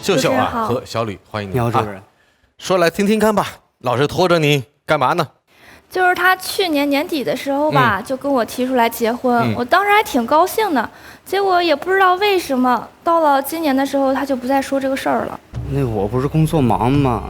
秀秀啊和小吕，欢迎你。你好，主持人。说来听听看吧，老是拖着你干嘛呢？就是他去年年底的时候吧，就跟我提出来结婚，我当时还挺高兴的，结果也不知道为什么，到了今年的时候他就不再说这个事儿了。那我不是工作忙吗？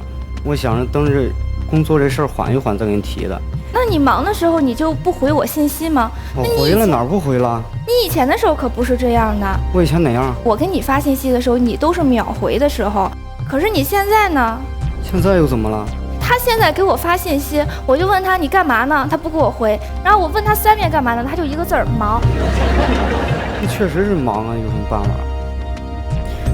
我想着等着工作这事儿缓一缓再给你提的。那你忙的时候你就不回我信息吗？我回了，哪儿不回了？你以前的时候可不是这样的。我以前哪样？我给你发信息的时候你都是秒回的时候，可是你现在呢？现在又怎么了？他现在给我发信息，我就问他你干嘛呢？他不给我回，然后我问他3遍干嘛呢？他就一个字儿忙。你确实是忙啊，有什么办法？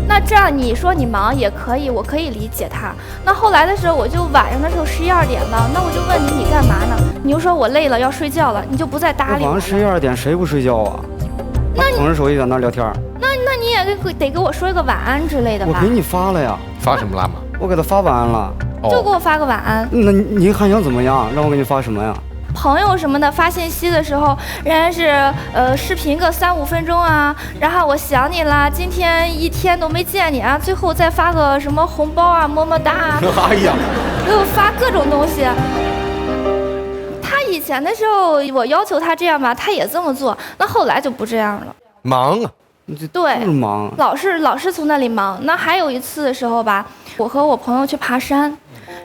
那这样你说你忙也可以，我可以理解他。那后来的时候，我就晚上的时候11、12点了，那我就问你干嘛呢？你就说我累了要睡觉了，你就不再搭理我了。晚上11、12点谁不睡觉啊？那你捧着手机在那聊天。那你也得给我说一个晚安之类的吧？我给你发了呀。发什么了嘛？我给他发晚安了。就给我发个晚安。那你还想怎么样？让我给你发什么呀？朋友什么的发信息的时候，人家是视频个3、5分钟啊，然后我想你啦，今天一天都没见你啊，最后再发个什么红包啊、么么哒啊，哎呀，给我发各种东西。他以前的时候，我要求他这样吧，他也这么做，那后来就不这样了。忙啊，对，就是忙，老是从那里忙。那还有一次的时候吧，我和我朋友去爬山。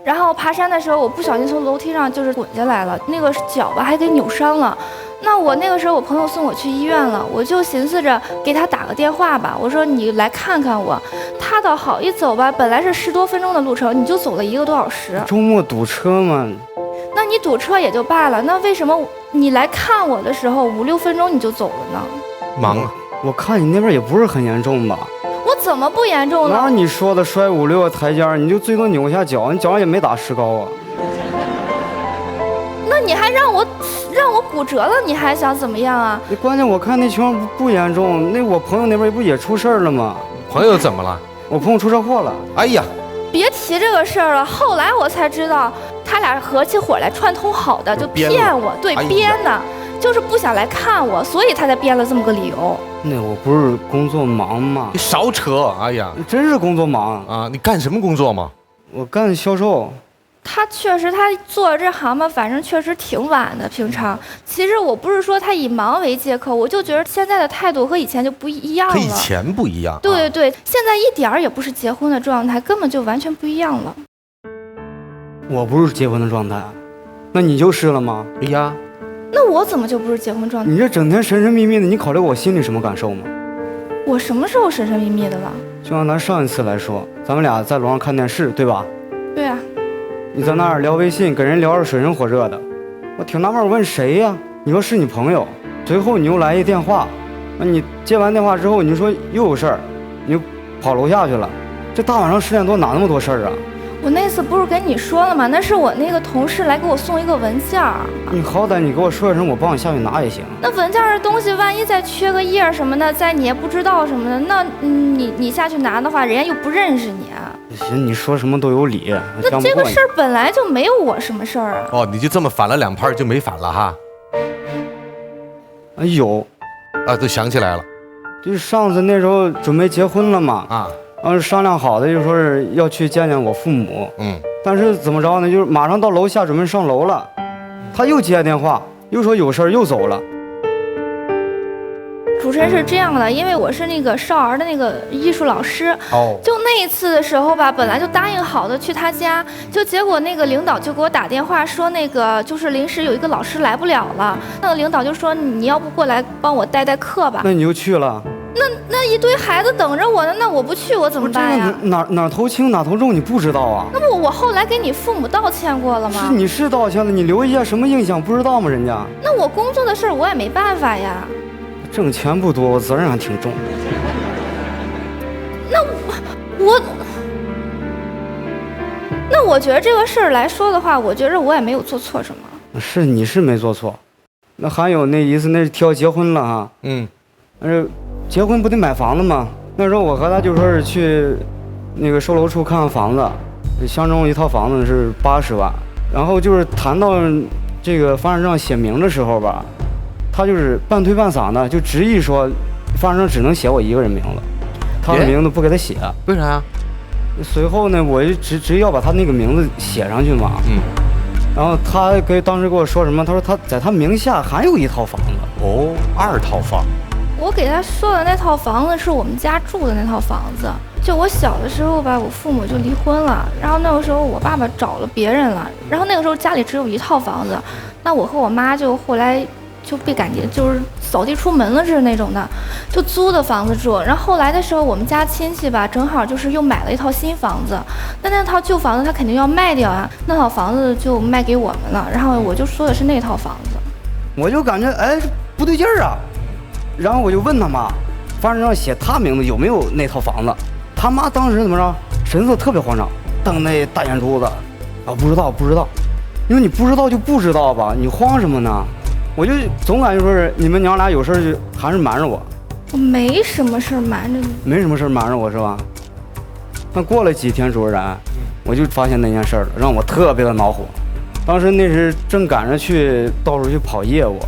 然后爬山的时候，我不小心从楼梯上就是滚下来了，那个脚吧还给扭伤了。那我那个时候我朋友送我去医院了，我就寻思着给他打个电话吧，我说你来看看我。他倒好，一走吧，本来是10多分钟的路程，你就走了1个多小时。周末堵车嘛。那你堵车也就罢了，那为什么你来看我的时候5、6分钟你就走了呢？忙啊。我看你那边也不是很严重吧？我怎么不严重呢？哪你说的摔5、6个台阶，你就最多扭一下脚，你脚上也没打石膏啊。那你还让我骨折了，你还想怎么样啊？你关键我看那情况不严重，那我朋友那边不也出事儿了吗？朋友怎么了？我朋友出车祸了。哎呀，别提这个事儿了。后来我才知道，他俩合起伙来串通好的，就骗我，对，编的。就是不想来看我，所以他才编了这么个理由。那我不是工作忙吗？你少扯！哎呀，真是工作忙啊！你干什么工作吗？我干销售。他确实，他做这行吧，反正确实挺晚的。平常，其实我不是说他以忙为借口，我就觉得现在的态度和以前就不一样了。和以前不一样。对对，现在一点儿也不是结婚的状态，根本就完全不一样了。我不是结婚的状态，那你就是了吗？哎呀。那我怎么就不是结婚状态？你这整天神神秘秘的，你考虑我心里什么感受吗？我什么时候神神秘秘的了？就按咱上一次来说，咱们俩在楼上看电视，对吧？对啊。你在那儿聊微信，跟人聊着水深火热的，我挺纳闷，我问谁呀？你说是你朋友，随后你又来一电话，那你接完电话之后，你说又有事儿，你就跑楼下去了。这大晚上10点多哪那么多事儿啊？我那次不是跟你说了吗？那是我那个同事来给我送一个文件儿。你好歹你给我说一声，我帮你下去拿也行。那文件的东西，万一再缺个页什么的，在你也不知道什么的，那你下去拿的话，人家又不认识你啊。行，你说什么都有理。那这个事儿本来就没有我什么事儿啊。哦，你就这么反了2拍就没反了哈？有。啊，都想起来了。就是上次那时候准备结婚了嘛。啊。商量好的就说是要去见见我父母，但是怎么着呢？就是马上到楼下准备上楼了，他又接电话，又说有事儿又走了。主持人是这样的，因为我是那个少儿的那个艺术老师，就那一次的时候吧，本来就答应好的去他家，就结果那个领导就给我打电话说那个就是临时有一个老师来不了了，那个领导就说你要不过来帮我代课吧。那你就去了。那一堆孩子等着我呢，那我不去我怎么办呀？哪头轻哪头重你不知道啊？那么我后来给你父母道歉过了吗？你是道歉了，你留一下什么印象不知道吗？人家那我工作的事儿我也没办法呀。挣钱不多，我责任还挺重。那我觉得这个事儿来说的话，我觉得我也没有做错什么。是你是没做错，那还有那意思，那是提要结婚了哈。结婚不得买房子吗？那时候我和他就说是去那个售楼处看看房子，相中一套房子是80万，然后就是谈到这个房产证写名的时候吧，他就是半推半搡的，就执意说房产证只能写我一个人名字，他的名字不给他写。为啥呀？随后呢，我就直接要把他那个名字写上去嘛。然后他当时跟我说什么？他说他在他名下还有一套房子。哦，2套房。我给他说的那套房子是我们家住的那套房子。就我小的时候吧，我父母就离婚了，然后那个时候我爸爸找了别人了，然后那个时候家里只有一套房子，那我和我妈就后来就被赶进，就是扫地出门了似的那种的，就租的房子住。然后后来的时候，我们家亲戚吧，正好就是又买了一套新房子，那套旧房子他肯定要卖掉啊，那套房子就卖给我们了。然后我就说的是那套房子，我就感觉不对劲儿啊，然后我就问他妈，房产上写他名字有没有那套房子？他妈当时怎么着，神色特别慌张，瞪那大眼珠子，啊，不知道，因为你不知道就不知道吧，你慌什么呢？我就总感觉说是你们娘俩有事就还是瞒着我。我没什么事瞒着你，没什么事瞒着我是吧？那过了几天，主任，我就发现那件事了，让我特别的恼火。当时那是正赶着到处去跑业务，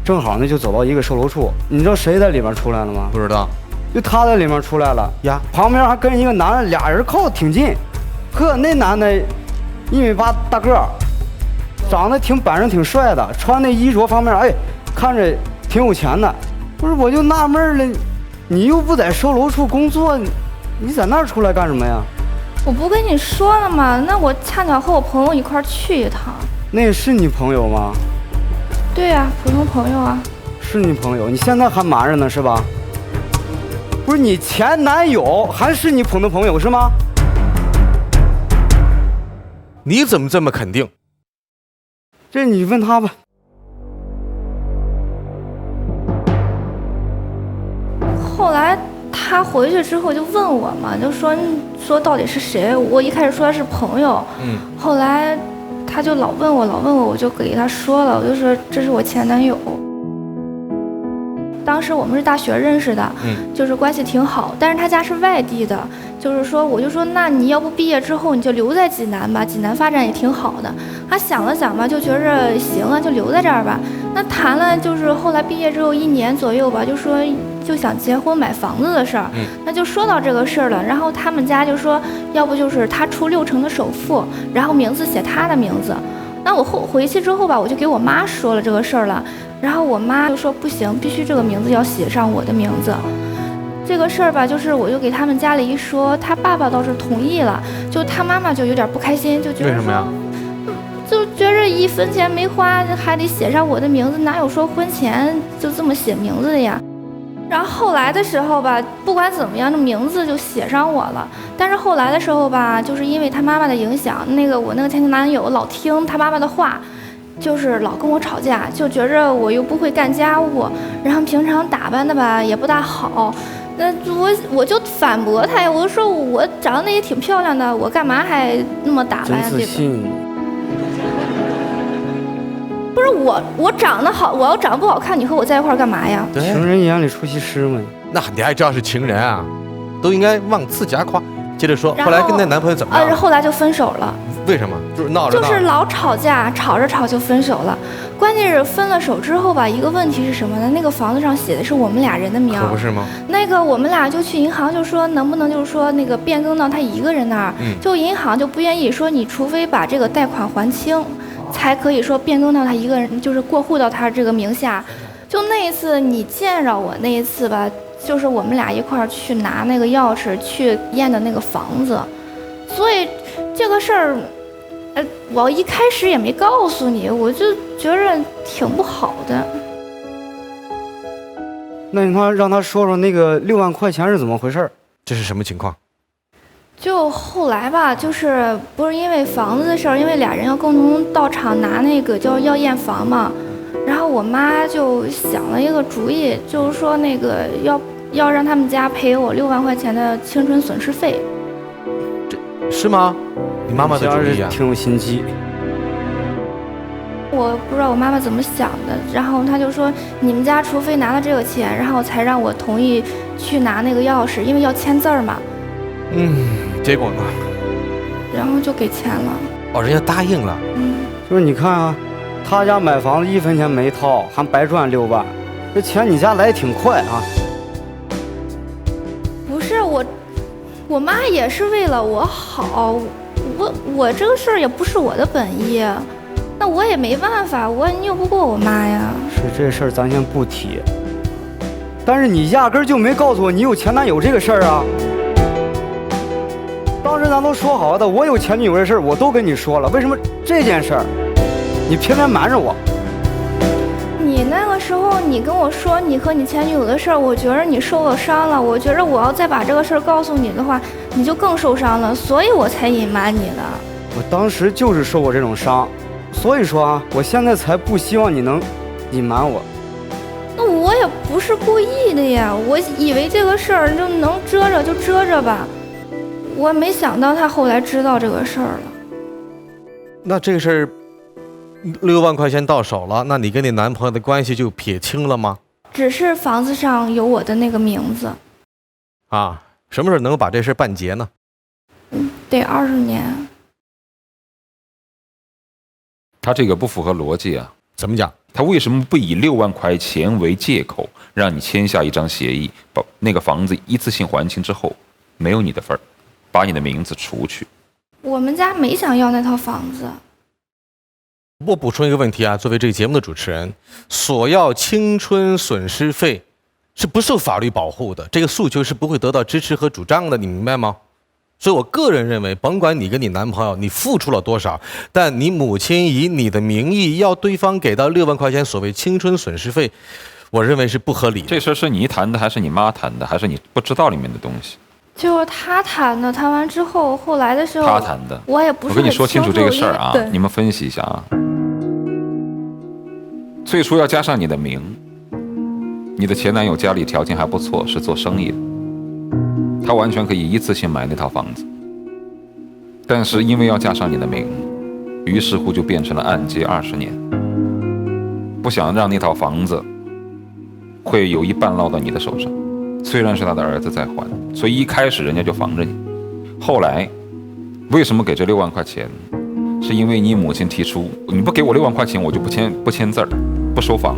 正好呢就走到一个售楼处，你知道谁在里面出来了吗？不知道。就他在里面出来了呀，旁边还跟一个男的，俩人靠得挺近。呵，那男的1.8米大个儿，长得挺板正挺帅的，穿那衣着方面，看着挺有钱的。不是，我就纳闷了，你又不在售楼处工作，你在那儿出来干什么呀？我不跟你说了吗？那我恰巧和我朋友一块儿去一趟。那是你朋友吗？对呀，普通朋友啊。是你朋友，你现在还瞒着呢是吧？不是，你前男友还是你普通朋友是吗？你怎么这么肯定？这你问他吧。后来他回去之后就问我嘛，就说到底是谁？我一开始说的是朋友，后来他就老问我，我就给他说了，我就说这是我前男友。当时我们是大学认识的，就是关系挺好，但是他家是外地的，就是说我就说那你要不毕业之后你就留在济南吧，济南发展也挺好的。他想了想吧，就觉着行啊，就留在这儿吧。那谈了就是后来毕业之后1年左右吧，就说就想结婚买房子的事儿，那就说到这个事儿了。然后他们家就说要不就是他出60%的首付，然后名字写他的名字。那我回去之后吧，我就给我妈说了这个事儿了，然后我妈就说不行，必须这个名字要写上我的名字。这个事儿吧，就是我就给他们家里一说，他爸爸倒是同意了，就他妈妈就有点不开心，就觉得说，为什么呀？就觉着1分钱没花，还得写上我的名字，哪有说婚前就这么写名字的呀？然后后来的时候吧，不管怎么样，这名字就写上我了。但是后来的时候吧，就是因为他妈妈的影响，我那个前男友老听他妈妈的话，就是老跟我吵架，就觉着我又不会干家务，然后平常打扮的吧也不大好。那我就反驳他呀，我就说我长得也挺漂亮的，我干嘛还那么打扮呀？真自信。不是我长得好，我要长得不好看，你和我在一块儿干嘛呀？情人眼里出西施嘛。那你还知道是情人啊？都应该妄自夹夸。接着说，后来跟那男朋友怎么样？后来就分手了。为什么？就是闹着闹着。就是老吵架，吵着吵就分手了。关键是分了手之后吧，一个问题是什么呢？那个房子上写的是我们俩人的名，可不是吗？我们俩就去银行，就说能不能就是说变更到他一个人那儿，就银行就不愿意说，你除非把这个贷款还清，才可以说变更到他一个人，就是过户到他这个名下。就那一次你见着我那一次吧，就是我们俩一块儿去拿那个钥匙去验的那个房子，所以这个事儿，我一开始也没告诉你，我就觉着挺不好的。那你让他说说那个6万块钱是怎么回事？这是什么情况？就后来吧，就是不是因为房子的事儿，因为俩人要共同到场拿要验房嘛。然后我妈就想了一个主意，就是说要让他们家赔我6万块钱的青春损失费。这是吗？你妈妈的主意啊，挺有心机。我不知道我妈妈怎么想的，然后她就说你们家除非拿了这个钱，然后才让我同意去拿那个钥匙，因为要签字嘛。结果呢？然后就给钱了。哦，人家答应了。就是你看啊，他家买房子1分钱没掏，还白赚6万，这钱你家来挺快啊。不是我，我妈也是为了我好，我这个事儿也不是我的本意，那我也没办法，我拗不过我妈呀。是这事儿咱先不提，但是你压根儿就没告诉我你有前男友这个事儿啊。当时咱都说好的，我有前女友的事儿我都跟你说了，为什么这件事儿你偏偏瞒着我？你那个时候你跟我说你和你前女友的事儿，我觉得你受了伤了，我觉得我要再把这个事儿告诉你的话，你就更受伤了，所以我才隐瞒你的。我当时就是受过这种伤，所以说啊，我现在才不希望你能隐瞒我。那我也不是故意的呀，我以为这个事儿就能遮着就遮着吧，我没想到他后来知道这个事儿了。那这个事儿6万块钱到手了，那你跟你男朋友的关系就撇清了吗？只是房子上有我的那个名字。啊，什么时候能够把这事办结呢？得20年。他这个不符合逻辑啊！怎么讲？他为什么不以6万块钱为借口，让你签下一张协议，把那个房子一次性还清之后，没有你的份儿，把你的名字除去？我们家没想要那套房子。我补充一个问题啊，作为这个节目的主持人，索要青春损失费是不受法律保护的，这个诉求是不会得到支持和主张的，你明白吗？所以我个人认为，甭管你跟你男朋友你付出了多少，但你母亲以你的名义要对方给到6万块钱所谓青春损失费，我认为是不合理的。这事儿是你谈的，还是你妈谈的，还是你不知道里面的东西？就是他谈的，谈完之后，后来的时候他谈的，我也不是我跟你说清楚这个事儿啊，对，你们分析一下啊。最初要加上你的名，你的前男友家里条件还不错，是做生意的，他完全可以一次性买那套房子，但是因为要加上你的名，于是乎就变成了按揭20年，不想让那套房子会有一半落到你的手上。虽然是他的儿子在还，所以一开始人家就防着你。后来为什么给这6万块钱？是因为你母亲提出，你不给我6万块钱，我就不签字儿，不收房，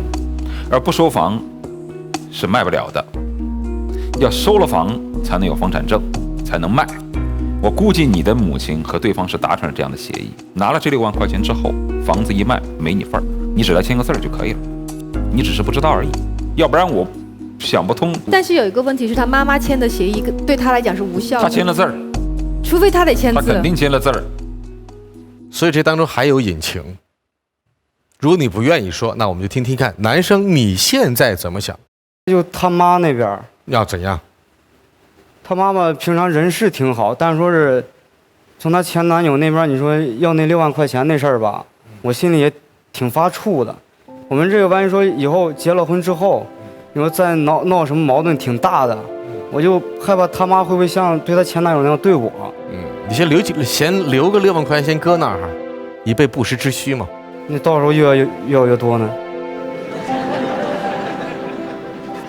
而不收房是卖不了的，要收了房才能有房产证，才能卖。我估计你的母亲和对方是达成了这样的协议，拿了这6万块钱之后，房子一卖没你份儿，你只来签个字儿就可以了，你只是不知道而已，要不然我想不通。但是有一个问题是他妈妈签的协议对他来讲是无效的，他签了字儿，除非他得签字，他肯定签了字儿。所以这当中还有隐情。如果你不愿意说，那我们就听听看，男生你现在怎么想？就他妈那边要怎样？他妈妈平常人是挺好，但是说是从他前男友那边，你说要那6万块钱那事儿吧，我心里也挺发怵的。我们这个万一说以后结了婚之后，你说再闹什么矛盾挺大的，我就害怕他妈会不会像对他前男友那样对我。你先留个6万块钱搁那儿，以备不时之需嘛。那到时候越多呢？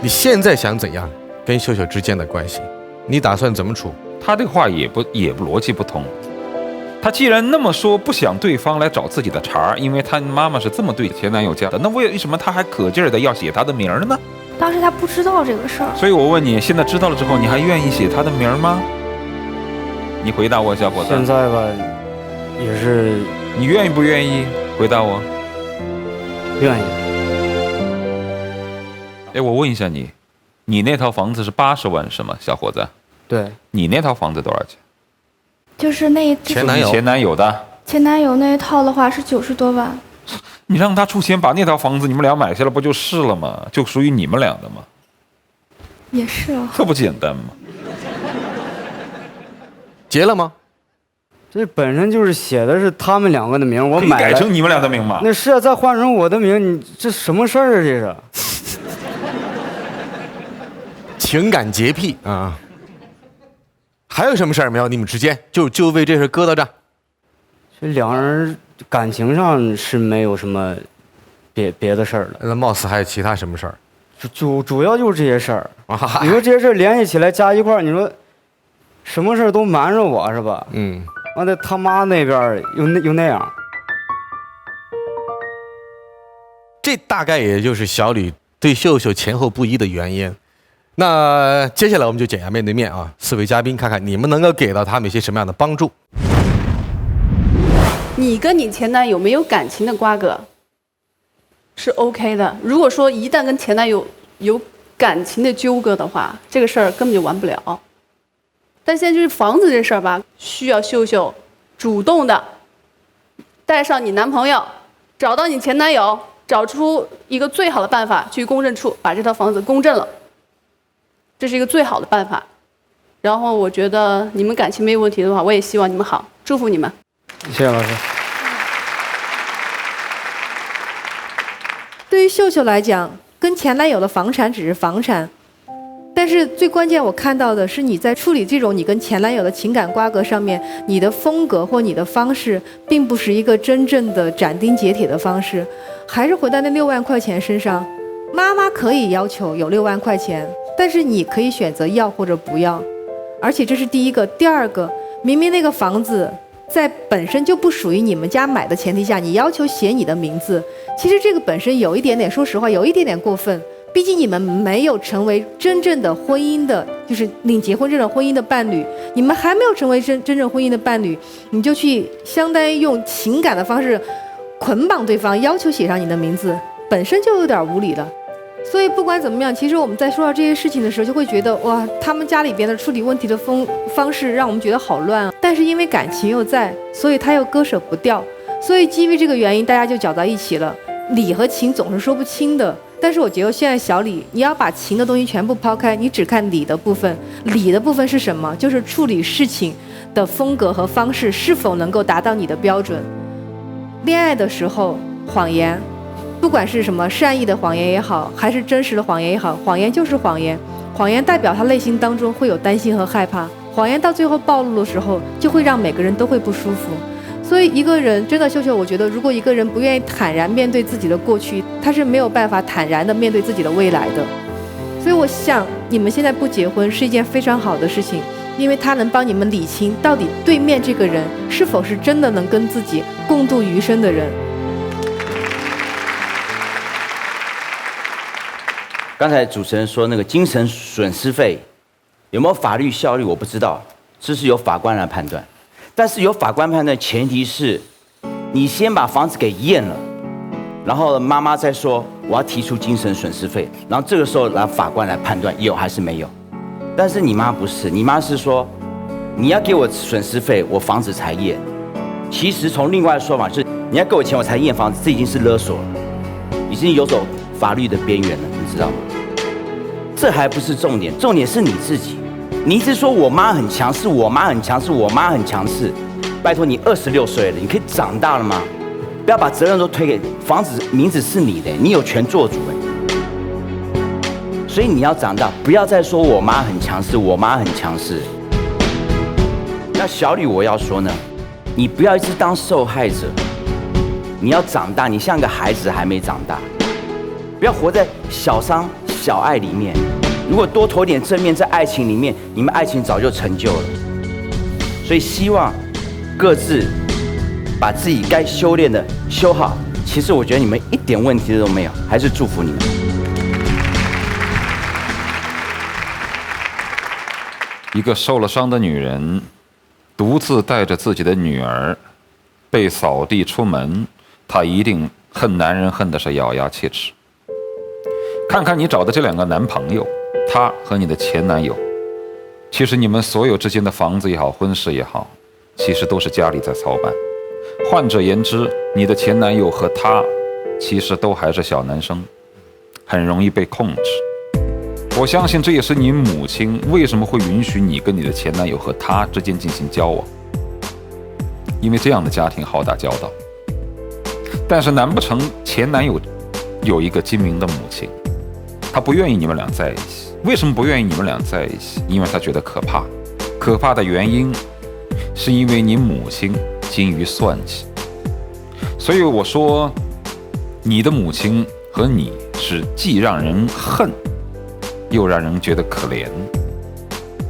你现在想怎样跟秀秀之间的关系？你打算怎么处？他这个话也不逻辑不通。他既然那么说不想对方来找自己的茬，因为他妈妈是这么对前男友家的，那为什么他还可劲儿的要写他的名儿呢？当时他不知道这个事儿，所以我问你，现在知道了之后，你还愿意写他的名儿吗？你回答我，小伙子。现在吧，也是。你愿意不愿意？回答我。愿意。哎，我问一下你，你那套房子是80万是吗，小伙子？对。你那套房子多少钱？就是那前男友的。前男友那一套的话是90多万。你让他出钱把那套房子你们俩买下来，不就是了吗？就属于你们俩的吗？也是啊。这不简单吗？结了吗？这本身就是写的是他们2个的名，我买改成你们俩的名吗？那是啊，再换成我的名，你这什么事儿啊？这是情感洁癖啊！还有什么事儿没有？你们之间就为这事搁到这。这2人感情上是没有什么别的事儿了。那貌似还有其他什么事儿？主要就是这些事儿。你说这些事儿联系起来加一块儿，你说什么事儿都瞒着我是吧？完了他妈那边又那样。这大概也就是小吕对秀秀前后不一的原因。那接下来我们就简要面对面啊，4位嘉宾，看看你们能够给到他们一些什么样的帮助。你跟你前男友没有感情的瓜葛是 OK 的，如果说一旦跟前男友有感情的纠葛的话，这个事儿根本就完不了。但现在就是房子这事儿吧，需要秀秀主动的带上你男朋友，找到你前男友，找出一个最好的办法去公证处把这套房子公证了，这是一个最好的办法。然后我觉得你们感情没有问题的话，我也希望你们好，祝福你们。谢谢老师。对于秀秀来讲，跟前男友的房产只是房产，但是最关键我看到的是你在处理这种你跟前男友的情感瓜葛上面，你的风格或你的方式并不是一个真正的斩钉截铁的方式。还是回到那6万块钱身上，妈妈可以要求有6万块钱，但是你可以选择要或者不要。而且这是第一个。第二个，明明那个房子在本身就不属于你们家买的前提下，你要求写你的名字，其实这个本身有一点点，说实话有一点点过分。毕竟你们没有成为真正的婚姻的，就是领结婚证的婚姻的伴侣，你们还没有成为真正婚姻的伴侣，你就去相当于用情感的方式捆绑对方，要求写上你的名字，本身就有点无理了。所以不管怎么样，其实我们在说到这些事情的时候，就会觉得哇，他们家里边的处理问题的方式让我们觉得好乱啊。但是因为感情又在，所以他又割舍不掉，所以基于这个原因，大家就搅到一起了。理和情总是说不清的，但是我觉得现在小李，你要把情的东西全部抛开，你只看理的部分。理的部分是什么？就是处理事情的风格和方式是否能够达到你的标准。恋爱的时候，谎言，不管是什么善意的谎言也好，还是真实的谎言也好，谎言就是谎言。谎言代表他内心当中会有担心和害怕，谎言到最后暴露的时候，就会让每个人都会不舒服。所以一个人真的，秀秀，我觉得如果一个人不愿意坦然面对自己的过去，他是没有办法坦然的面对自己的未来的。所以我想你们现在不结婚是一件非常好的事情，因为他能帮你们理清到底对面这个人是否是真的能跟自己共度余生的人。刚才主持人说那个精神损失费有没有法律效力，我不知道，这是由法官来判断。但是由法官判断，前提是你先把房子给验了，然后妈妈再说我要提出精神损失费，然后这个时候让法官来判断有还是没有。但是你妈不是，你妈是说你要给我损失费，我房子才验。其实从另外的说法是你要给我钱我才验房子，这已经是勒索了，已经游走法律的边缘了，你知道吗？这还不是重点，重点是你自己。你一直说我妈很强势，我妈很强势，我妈很强势。拜托你26岁了，你可以长大了吗？不要把责任都推给房子，名字是你的，你有权做主哎。所以你要长大，不要再说我妈很强势，我妈很强势。那小李，我要说呢，你不要一直当受害者，你要长大，你像个孩子还没长大，不要活在小伤小爱里面。如果多投点正面在爱情里面，你们爱情早就成就了。所以希望各自把自己该修炼的修好。其实我觉得你们一点问题都没有，还是祝福你们。一个受了伤的女人，独自带着自己的女儿被扫地出门，她一定恨男人恨的是咬牙切齿。看看你找的这2个男朋友，他和你的前男友，其实你们所有之间的房子也好，婚事也好，其实都是家里在操办。换者言之，你的前男友和他其实都还是小男生，很容易被控制。我相信这也是你母亲为什么会允许你跟你的前男友和他之间进行交往，因为这样的家庭好打交道。但是难不成前男友有一个精明的母亲，他不愿意你们俩在一起？为什么不愿意你们俩在一起？因为他觉得可怕。可怕的原因是因为你母亲精于算计。所以我说，你的母亲和你是既让人恨，又让人觉得可怜。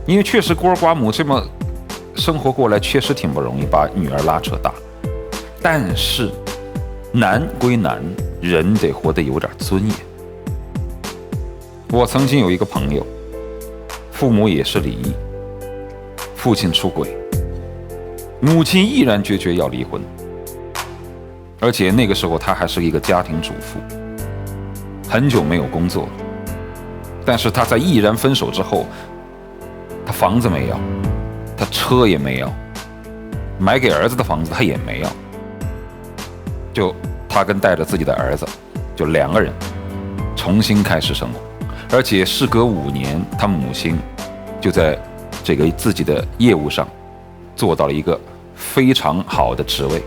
因为确实孤儿寡母这么生活过来，确实挺不容易，把女儿拉扯大。但是难归难，人得活得有点尊严。我曾经有一个朋友，父母也是离异，父亲出轨，母亲毅然决绝要离婚，而且那个时候她还是一个家庭主妇，很久没有工作。但是她在毅然分手之后，她房子没要，她车也没要，买给儿子的房子她也没要，就她跟带着自己的儿子，就2个人重新开始生活。而且事隔5年，她母亲就在这个自己的业务上做到了一个非常好的职位。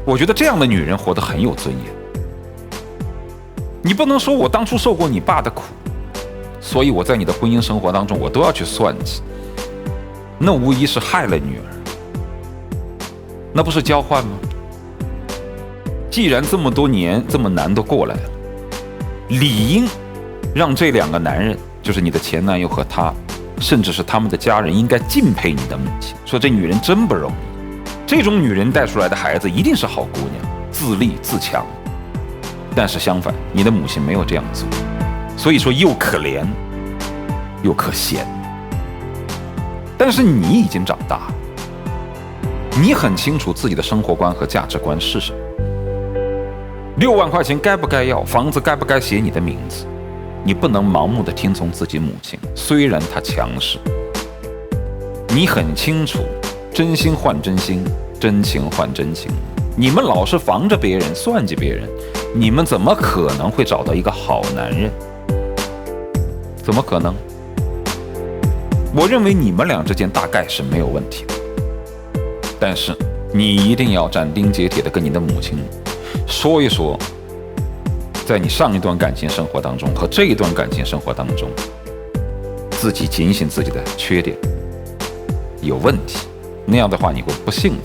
我觉得这样的女人活得很有尊严。你不能说我当初受过你爸的苦，所以我在你的婚姻生活当中我都要去算计，那无疑是害了女儿，那不是交换吗？既然这么多年这么难都过来了，理应让这2个男人，就是你的前男友和他，甚至是他们的家人，应该敬佩你的母亲，说这女人真不容易。这种女人带出来的孩子一定是好姑娘，自立自强。但是相反，你的母亲没有这样做，所以说又可怜又可嫌。但是你已经长大了，你很清楚自己的生活观和价值观是什么。6万块钱该不该要，房子该不该写你的名字，你不能盲目的听从自己母亲，虽然她强势。你很清楚，真心换真心，真情换真情。你们老是防着别人，算计别人，你们怎么可能会找到一个好男人？怎么可能？我认为你们俩之间大概是没有问题的，但是你一定要斩钉截铁的跟你的母亲说一说，在你上一段感情生活当中和这一段感情生活当中，自己警醒自己的缺点有问题，那样的话你会不幸福。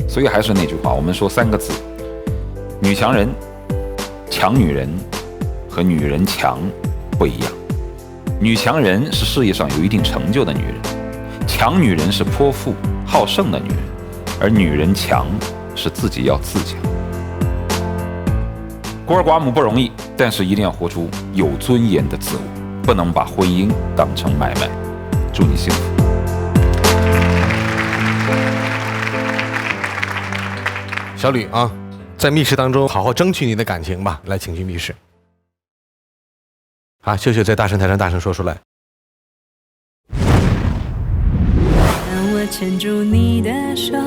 所以还是那句话，我们说3个字：女强人、强女人和女人强不一样。女强人是事业上有一定成就的女人，强女人是泼妇好胜的女人，而女人强是自己要自强。孤儿寡母不容易，但是一定要活出有尊严的自我，不能把婚姻当成买卖。祝你幸福。小吕啊，在密室当中好好争取你的感情吧。来，请去密室。秀秀在大神台上大声说出来。让我牵住你的手，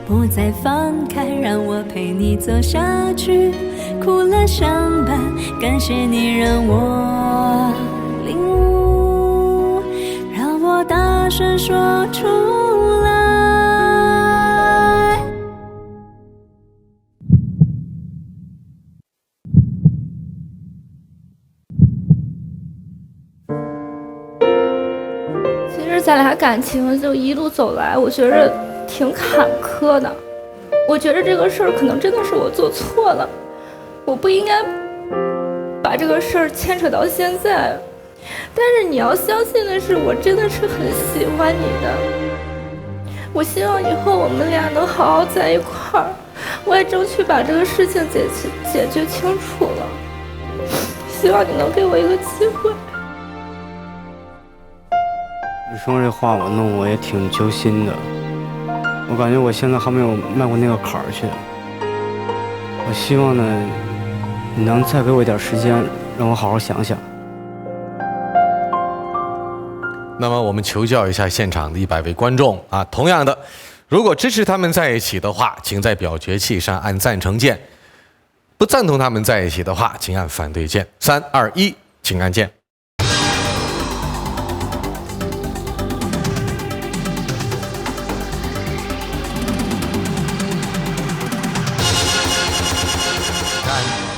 不再放开，让我陪你走下去，苦乐相伴，感谢你让我领悟，让我大声说出来。其实咱俩感情就一路走来，我觉着挺坎坷的。我觉着这个事儿可能真的是我做错了，我不应该把这个事儿牵扯到现在。但是你要相信的是，我真的是很喜欢你的。我希望以后我们俩能好好在一块儿，我也争取把这个事情解决清楚了。希望你能给我一个机会。你说这话我弄我也挺揪心的，我感觉我现在还没有迈过那个坎儿去。我希望呢，你能再给我一点时间，让我好好想想。那么我们求教一下现场的100位观众啊，同样的，如果支持他们在一起的话，请在表决器上按赞成键；不赞同他们在一起的话，请按反对键。3、2、1，请按键。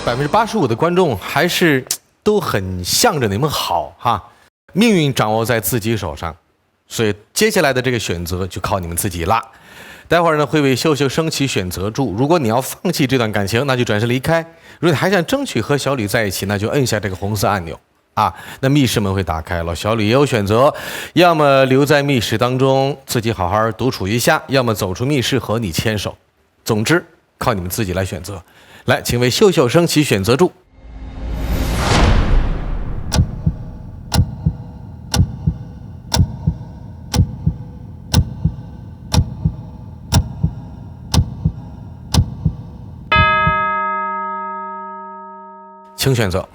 85%的观众还是都很向着你们好哈，命运掌握在自己手上，所以接下来的这个选择就靠你们自己啦。待会儿呢会为秀秀升起选择柱，如果你要放弃这段感情，那就转身离开；如果你还想争取和小吕在一起，那就摁下这个红色按钮啊。那密室门会打开了，小吕也有选择，要么留在密室当中自己好好独处一下，要么走出密室和你牵手。总之靠你们自己来选择。来，请为秀秀升起选择柱。请选择。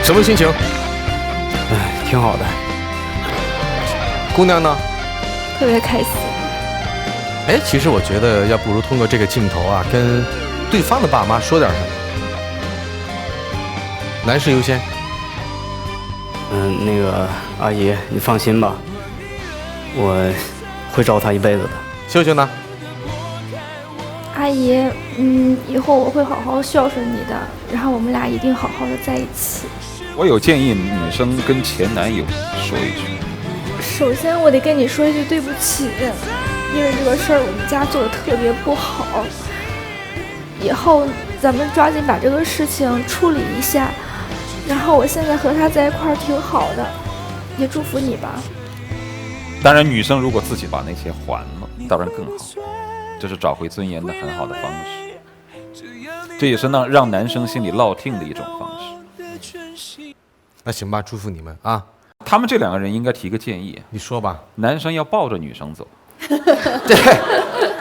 什么心情？哎，挺好的。姑娘呢？特别开心。哎，其实我觉得，要不如通过这个镜头啊，跟对方的爸妈说点什么。男士优先。那个阿姨，你放心吧，我会照顾她一辈子的。秀秀呢？阿姨，以后我会好好孝顺你的，然后我们俩一定好好的在一起。我有建议，女生跟前男友说一句。首先，我得跟你说一句对不起，因为这个事儿我们家做的特别不好。以后咱们抓紧把这个事情处理一下。然后我现在和他在一块儿挺好的，也祝福你吧。当然，女生如果自己把那些还了，当然更好，这是找回尊严的很好的方式，这也是让男生心里落听的一种方式。那行吧，祝福你们啊！他们这两个人应该提个建议，你说吧。男生要抱着女生走。对。